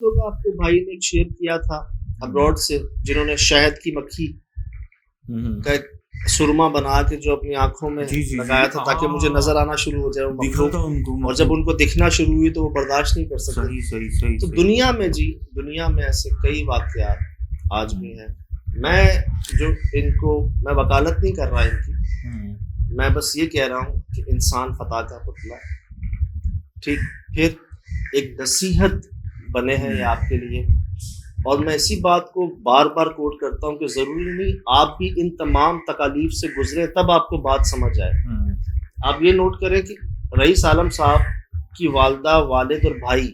ہوگا آپ کو بھائی نے ایک شیئر کیا تھا ابراڈ سے، جنہوں نے شہد کی مکھی کا ایک سرما بنا کے جو اپنی آنکھوں میں لگایا تھا تاکہ مجھے نظر آنا شروع ہو جائے وہ مخلوق، اور جب ان کو دکھنا شروع ہوئی تو وہ برداشت نہیں کر سکتے۔ تو دنیا میں دنیا میں ایسے کئی واقعات آج بھی ہیں۔ میں وکالت نہیں کر رہا ان کی، میں بس یہ کہہ رہا ہوں کہ انسان خطا کا پتلا ہے، ٹھیک؟ پھر ایک نصیحت بنے ہیں یہ آپ کے لیے، اور میں اسی بات کو بار بار کوٹ کرتا ہوں کہ ضروری نہیں آپ بھی ان تمام تکالیف سے گزرے تب آپ کو بات سمجھ آئے۔ آپ یہ نوٹ کریں کہ رئیس عالم صاحب کی والدہ، والد اور بھائی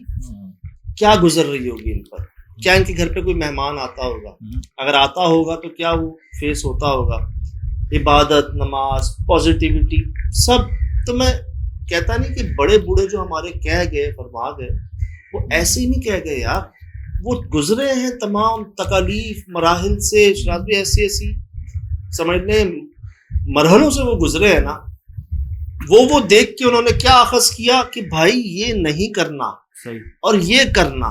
کیا گزر رہی ہوگی ان پر، کیا ان کے گھر پہ کوئی مہمان آتا ہوگا، اگر آتا ہوگا تو کیا وہ فیس ہوتا ہوگا، عبادت، نماز، پازیٹیوٹی، سب۔ تو میں کہتا نہیں کہ بڑے بوڑھے جو ہمارے کہہ گئے، فرما گئے، وہ ایسے ہی نہیں کہہ گئے یار، وہ گزرے ہیں تمام تکالیف مراحل سے، شاید بھی ایسی سمجھنے مرحلوں سے وہ گزرے ہیں نا، وہ دیکھ کے انہوں نے کیا اخذ کیا کہ بھائی یہ نہیں کرنا اور یہ کرنا،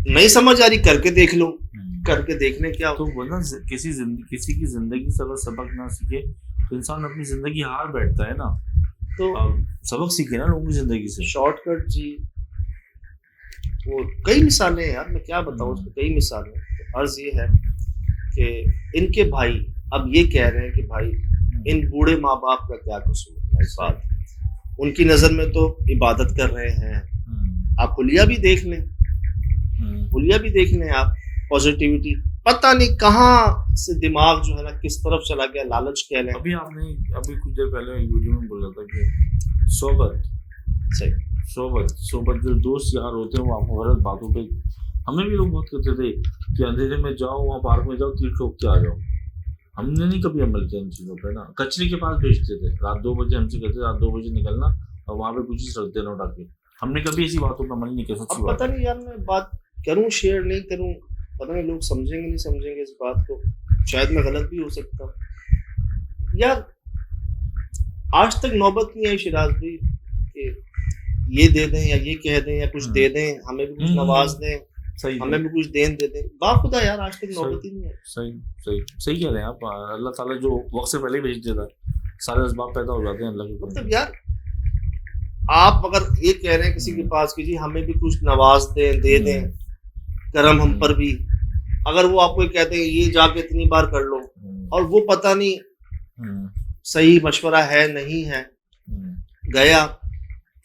نہیں سمجھ آ رہی، کر کے دیکھ لو، کر کے دیکھنے کیا تو ورنہ کسی کی زندگی سے اگر سبق نہ سیکھے تو انسان اپنی زندگی ہار بیٹھتا ہے نا۔ تو سبق سیکھے نا لوگوں کی زندگی سے۔ شارٹ کٹ جی، وہ کئی مثالیں ہیں یار، میں کیا بتاؤں، اس میں کئی مثالیں۔ تو عرض یہ ہے کہ ان کے بھائی اب یہ کہہ رہے ہیں کہ بھائی ان بوڑھے ماں باپ کا کیا قصور ہے اس بات، ان کی نظر میں تو عبادت کر رہے ہیں۔ آپ حلیہ بھی دیکھ لیں، آپ پازیٹیوٹی، پتہ نہیں کہاں سے دماغ جو ہے نا کس طرف چلا گیا، لالچ کہہ لیں۔ ابھی آپ نے کچھ دیر پہلے ایک ویڈیو میں بولا تھا کہ صحبت جو دوست یار ہوتے ہیں وہ آپ کو غلط باتوں پہ، ہمیں بھی لوگ بہت کہتے تھے کہ اندھیرے میں جاؤ، وہاں پارک میں جاؤ، تیر ٹھوک کے آ جاؤ۔ ہم نے نہیں کبھی عمل کیا ان چیزوں پہ نا۔ کچرے کے پاس بھیجتے تھے، رات 2 بجے ہم سے کہتے رات 2 بجے نکلنا اور وہاں پہ کچھ چیز رکھ دینا اٹھا کے۔ ہم نے کبھی ایسی باتوں پہ عمل نہیں کیا۔ اب پتہ نہیں یار میں بات کروں شیئر نہیں کروں، پتہ نہیں لوگ سمجھیں گے نہیں سمجھیں گے اس بات کو، شاید میں غلط بھی ہو سکتا ہوں یار۔ آج تک نوبت نہیں آئی شراز بھائی کہ یہ دے دیں یا یہ کہہ دیں یا کچھ دے دیں، ہمیں بھی کچھ نواز دیں، ہمیں بھی کچھ دین دے دیں، باخدا یار آج تک نوبت ہی نہیں ہے۔ صحیح کہہ رہے ہیں آپ۔ اللہ تعالیٰ جو وقت سے پہلے بھیج دیتا ہے، سارے اسباب پیدا ہو جاتے ہیں اللہ کے۔ مطلب یار آپ اگر یہ کہہ رہے ہیں کسی کے پاس کہ جی ہمیں بھی کچھ نواز دیں، دے دیں کرم ہم پر بھی، اگر وہ آپ کو کہتے ہیں یہ جا کے اتنی بار کر لو، اور وہ پتہ نہیں صحیح مشورہ ہے نہیں ہے، گیا،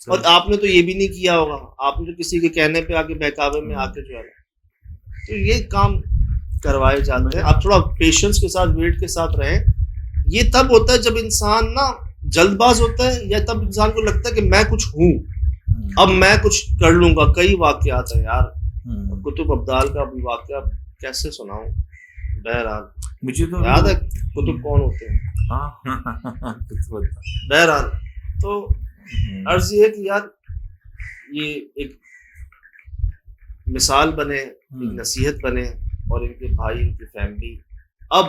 اور آپ نے تو یہ بھی نہیں کیا ہوگا، آپ نے تو کسی کے کہنے پہ آگے بہکاوے میں آ کے جو ہے، تو یہ کام کروائے جاتے ہیں۔ آپ تھوڑا پیشنس کے ساتھ، ویٹ کے ساتھ رہیں۔ یہ تب ہوتا ہے جب انسان نا جلد باز ہوتا ہے، یا تب انسان کو لگتا ہے کہ میں کچھ ہوں، اب میں کچھ کر لوں گا۔ کئی واقعات ہیں یار، کتب ابدال کا بھی واقعہ کیسے سناؤں، بہرحال مجھے تو یاد ہے کتب کون ہوتے ہیں، بہرحال تو عرض یہ ہے کہ یار یہ ایک مثال بنے، ایک نصیحت بنے، اور ان کے بھائی، ان کی فیملی اب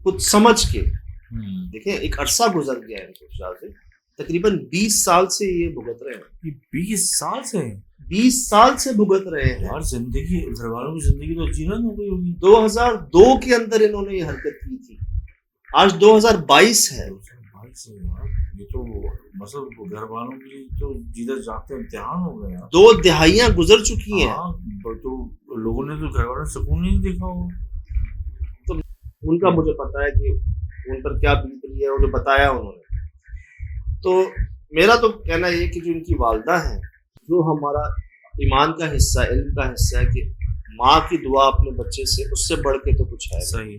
کچھ سمجھ کے دیکھیں، ایک عرصہ گزر گیا ہے ان کو، تقریباً 20 سال سے یہ بھگت رہے ہیں۔ 20 سال سے بھگت رہے ہیں یار۔ زندگی، گھر والوں کی زندگی تو جیلن ہو گئی ہوگی۔ 2002 کے اندر انہوں نے یہ حرکت کی تھی، آج 2022 ہے۔ یہ تو مطلب گھر والوں کے لیے تو جیتے جاگتے امتحان ہو گئے۔ 2 دہائیاں گزر چکی ہیں، تو لوگوں نے تو گھر والوں نے سکون نہیں دیکھا ہوگا۔ تو ان کا مجھے پتا ہے کہ ان پر کیا بیت رہی ہے، اور جو بتایا انہوں نے۔ تو میرا تو کہنا یہ کہ جو ان کی والدہ ہیں، جو ہمارا ایمان کا حصہ، علم کا حصہ ہے کہ ماں کی دعا اپنے بچے سے، اس سے بڑھ کے تو کچھ ہے صحیح۔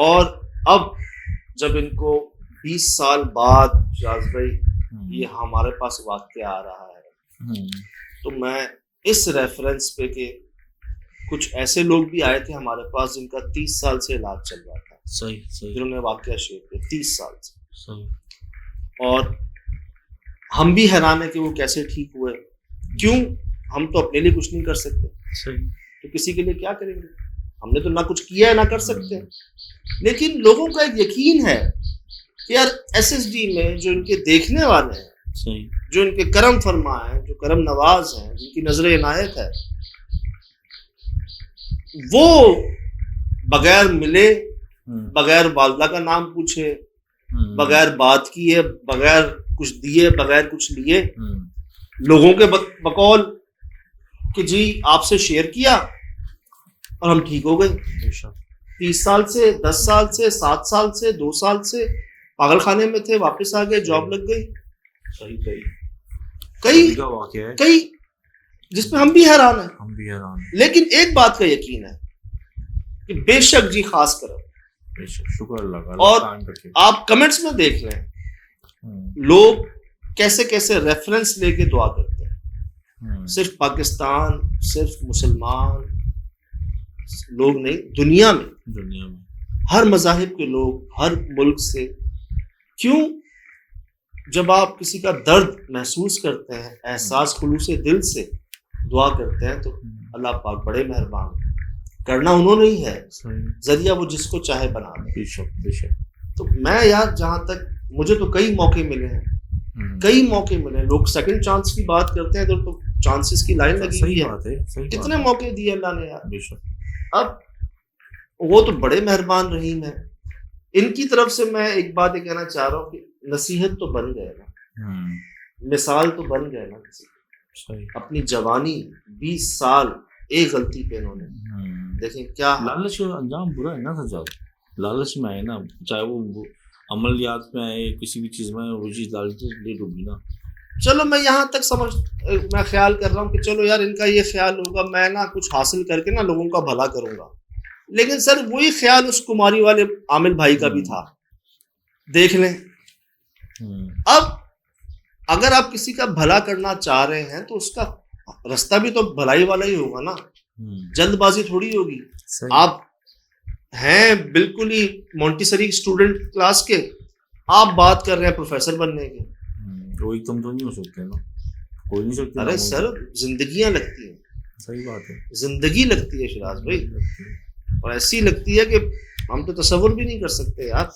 اور اب جب ان کو 20 سال بعد شاز بھائی یہ ہمارے پاس واقعہ آ رہا ہے، تو میں اس ریفرنس پہ کہ کچھ ایسے لوگ بھی آئے تھے ہمارے پاس جن کا 30 سال سے علاج چل رہا تھا، جنہوں نے واقعہ شیئر کیا 30 سال سے، اور ہم بھی حیران ہیں کہ وہ کیسے ٹھیک ہوئے۔ کیوں؟ ہم تو اپنے لیے کچھ نہیں کر سکتے، تو کسی کے لیے کیا کریں گے؟ ہم نے تو نہ کچھ کیا ہے نہ کر سکتے، لیکن لوگوں کا ایک یقین ہے کہ یار ایس ایس ڈی میں جو ان کے دیکھنے والے ہیں صحیح. جو ان کے کرم فرما ہیں، جو کرم نواز ہیں، جن کی نظر عنایت ہے، وہ بغیر ملے، بغیر والدہ کا نام پوچھے، بغیر بات کیے، بغیر کچھ دیے، بغیر کچھ لیے، لوگوں کے بقول کہ جی آپ سے شیئر کیا اور ہم ٹھیک ہو گئے. 30 سال سے، 10 سال سے، 7 سال سے، 2 سال سے پاگل خانے میں تھے، واپس آ گئے، جاب لگ گئی. کئی جس پہ ہم بھی حیران ہیں. لیکن ایک بات کا یقین ہے کہ بے شک جی خاص کرو. شکر اللہ کا. اور آپ کمنٹس میں دیکھ لیں لوگ کیسے کیسے ریفرنس لے کے دعا کرتے ہیں. صرف پاکستان، صرف مسلمان لوگ نہیں، دنیا میں ہر مذاہب کے لوگ، ہر ملک سے. کیوں؟ جب آپ کسی کا درد محسوس کرتے ہیں، احساس خلوص دل سے دعا کرتے ہیں، تو اللہ پاک بڑے مہربان. کرنا انہوں نے ہی ہے، ذریعہ وہ جس کو چاہے بنا دے. تو میں یار جہاں تک مجھے تو کئی موقع ملے ہیں، کئی موقع ملے. لوگ سیکنڈ چانس کی بات کرتے ہیں تو چانسز کی لائن لگی ہوئی ہے. کتنے موقع دیے اللہ نے یار. اب وہ تو بڑے مہربان رحیم ہیں. ان کی طرف سے میں ایک بات یہ کہنا چاہ رہا ہوں کہ نصیحت تو بن گئے نا، مثال تو بن گئے نا. اپنی جوانی 20 سال ایک غلطی پہ انہوں نے دیکھیں کیا. لالچ انجام برا ہے نا سجاد. لالچ میں آئے نا، چاہے وہ عملیات میں آئے، کسی بھی چیز میں، وہ چیز لالچ لے ڈوبی نا. چلو میں یہاں تک میں خیال کر رہا ہوں کہ چلو یار ان کا یہ خیال ہوگا میں نا کچھ حاصل کر کے نا لوگوں کا بھلا کروں گا. لیکن سر وہی خیال اس کماری والے عامل بھائی کا بھی تھا. دیکھ لیں اب اگر آپ کسی کا بھلا کرنا چاہ رہے ہیں تو اس کا رستہ بھی تو بھلائی والا ہی ہوگا نا. جلد بازی تھوڑی ہوگی. آپ ہیں بالکل ہی مونٹیسری اسٹوڈنٹ کلاس کے، آپ بات کر رہے ہیں پروفیسر بننے کے. کوئی تم تو نہیں ہو سکتے نا، کوئی نہیں سکتے. ارے سر زندگیاں لگتی ہیں. صحیح بات ہے. زندگی لگتی ہے شراز بھائی، اور ایسی لگتی ہے کہ ہم تو تصور بھی نہیں کر سکتے یار.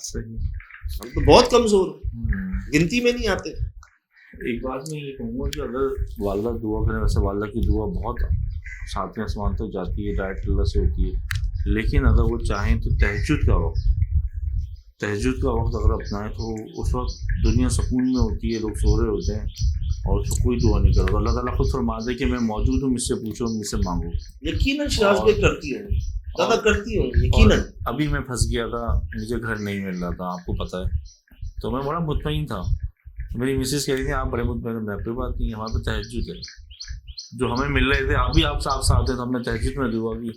ہم تو بہت کمزور ہیں، گنتی میں نہیں آتے. ایک بات میں یہ کہوں گا کہ اگر والدہ دعا کریں، ویسے والدہ کی دعا بہت ساتویں آسمان تک جاتی ہے، ڈائریکٹ اللہ سے ہوتی ہے. لیکن اگر وہ چاہیں تو تہجد کا وقت اگر اپنائیں تو اس وقت دنیا سکون میں ہوتی ہے، لوگ سو رہے ہوتے ہیں اور اس کو کوئی دعا نہیں کرتا. اللہ تعالیٰ خود فرما دے کہ میں موجود ہوں، مجھ سے پوچھو، مجھ سے مانگو. یقیناً شراز بھائی کرتی ہوں، زیادہ کرتی ہوں یقیناً. ابھی میں پھنس گیا تھا، مجھے گھر نہیں مل رہا تھا، آپ کو پتہ ہے، تو میں بڑا مطمئن تھا. میری مسز کہہ رہی تھی آپ بڑے مطمئن. میں کوئی بات نہیں، ہمارے پہ تہجد ہے. جو ہمیں مل رہے تھے ابھی آپ ساتھ تھے، تو ہم نے تہجد میں دعا کی.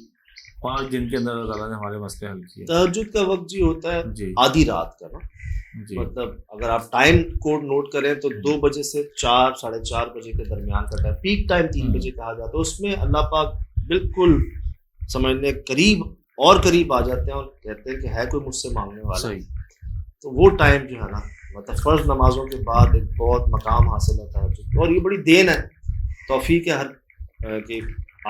5 دن کے اندر اللہ تعالیٰ نے ہمارے مسئلے حل کیے. تہجد کا وقت جی ہوتا ہے جی آدھی رات کا نا. مطلب اگر آپ ٹائم کوڈ نوٹ کریں تو 2 بجے سے 4 ساڑھے 4 بجے کے درمیان کا ٹائم، پیک ٹائم 3 بجے کہا جاتا ہے. اس میں اللہ پاک بالکل سمجھنے قریب اور قریب آ جاتے ہیں اور کہتے ہیں کہ ہے کوئی مجھ سے مانگنے والا. تو وہ ٹائم جو ہے نا، مطلب فرض نمازوں کے بعد ایک بہت مقام حاصل ہوتا ہے. اور یہ بڑی دین ہے، توفیق ہے ہر کہ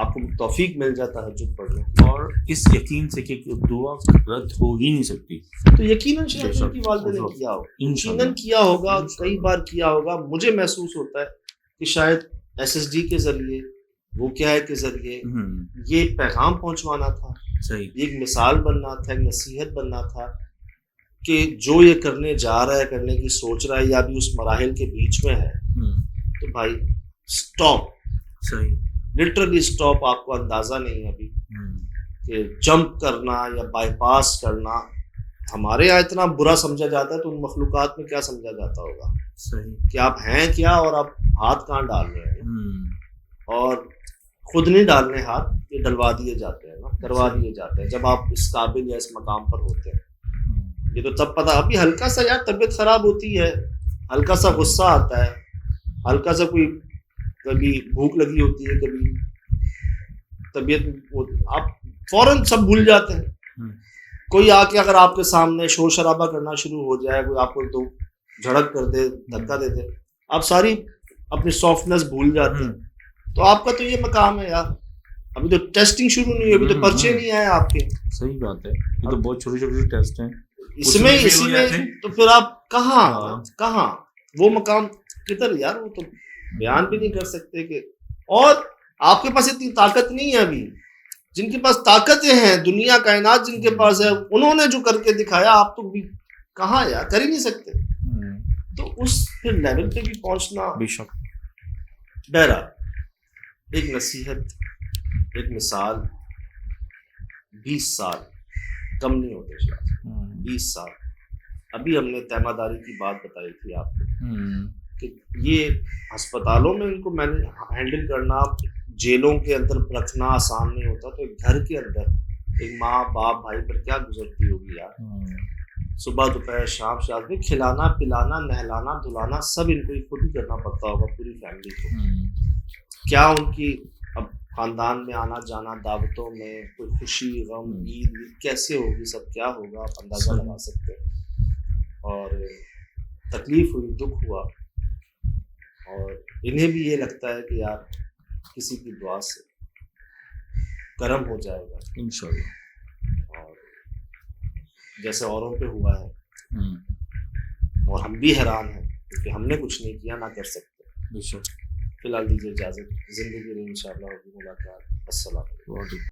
آپ کو توفیق مل جاتا ہے تہجد پڑھنے. اور اس یقین سے کہ دعا رد ہو ہی نہیں سکتی. تو یقیناً شاید ان کی والدہ نے کیا ہوگا، یقیناً کیا ہوگا، کئی بار کیا ہوگا. مجھے محسوس ہوتا ہے کہ شاید SSD کے ذریعے، وہ کیا ہے کے ذریعے یہ پیغام پہنچوانا تھا. صحیح. ایک مثال بننا تھا، ایک نصیحت بننا تھا کہ جو یہ کرنے جا رہا ہے، کرنے کی سوچ رہا ہے، یا بھی اس مراحل کے بیچ میں ہے، تو بھائی سٹاپ. صحیح. Literally stop. آپ کو اندازہ نہیں ہے ابھی کہ جمپ کرنا یا بائی پاس کرنا ہمارے یہاں اتنا برا سمجھا جاتا ہے، تو ان مخلوقات میں کیا سمجھا جاتا ہوگا. صحیح. کہ آپ ہیں کیا اور آپ ہاتھ کہاں ڈال رہے ہیں. اور خود نہیں ڈالنے ہاتھ، یہ ڈلوا دیے جاتے ہیں نا، کروا دیے جاتے ہیں جب آپ اس قابل یا اس مقام پر ہوتے ہیں. یہ تو تب پتہ. ابھی ہلکا سا یار طبیعت خراب ہوتی ہے، ہلکا سا غصہ آتا ہے، ہلکا سا کوئی کبھی بھوک لگی ہوتی ہے، کبھی طبیعت، آپ فوراً سب بھول جاتے ہیں. کوئی آ کے اگر آپ کے سامنے شور شرابہ کرنا شروع ہو جائے، کوئی آپ کو تو جھڑک کر دے، دھکا دے دے، آپ ساری اپنی سافٹنس بھول جاتے ہیں. تو آپ کا تو یہ مقام ہے یار. ابھی تو ٹیسٹنگ شروع نہیں ہوئی، ابھی تو پرچے نہیں آئے آپ کے. صحیح بات ہے. یہ تو بہت چھوٹی چھوٹی ٹیسٹ ہیں. اسی میں تو پھر آپ کہاں وہ مقام کدھر یار, وہ تو بیان بھی نہیں کر سکتے کہ, اور آپ کے پاس اتنی طاقت نہیں ہے ابھی. جن کے پاس طاقتیں ہیں, دنیا کائنات جن کے پاس ہے, انہوں نے جو کر کے دکھایا, آپ تو بھی کہاں یار, کر ہی نہیں سکتے. تو اس پھر لیول پہ بھی پہنچنا. بے شک. بہرحال ایک نصیحت, ایک مثال, 20 سال کم نہیں ہوتے شاید, 20 سال. ابھی ہم نے تیمہ داری کی بات بتائی تھی آپ کو کہ یہ ہسپتالوں میں ان کو ہینڈل کرنا, جیلوں کے اندر رکھنا آسان نہیں ہوتا. تو ایک گھر کے اندر ایک ماں باپ بھائی پر کیا گزرتی ہوگی یار. صبح دوپہر شام شام میں کھلانا پلانا نہلانا دھلانا سب ان کو خود ہی کرنا پڑتا ہوگا, پوری فیملی کو. کیا ان کی اب خاندان میں آنا جانا, دعوتوں میں کوئی خوشی غم عید کیسے ہوگی, سب کیا ہوگا, آپ اندازہ لگا سکتے ہیں. اور تکلیف ہوئی, دکھ ہوا, اور انہیں بھی یہ لگتا ہے کہ یار کسی کی دعا سے کرم ہو جائے گا انشاءاللہ. اور جیسے اوروں پہ ہوا ہے, اور ہم بھی حیران ہیں کیونکہ ہم نے کچھ نہیں کیا, نہ کر سکتے. فی الحال دیجیے اجازت, زندگی میں انشاءاللہ ہوگی ملاقات. السلام علیکم.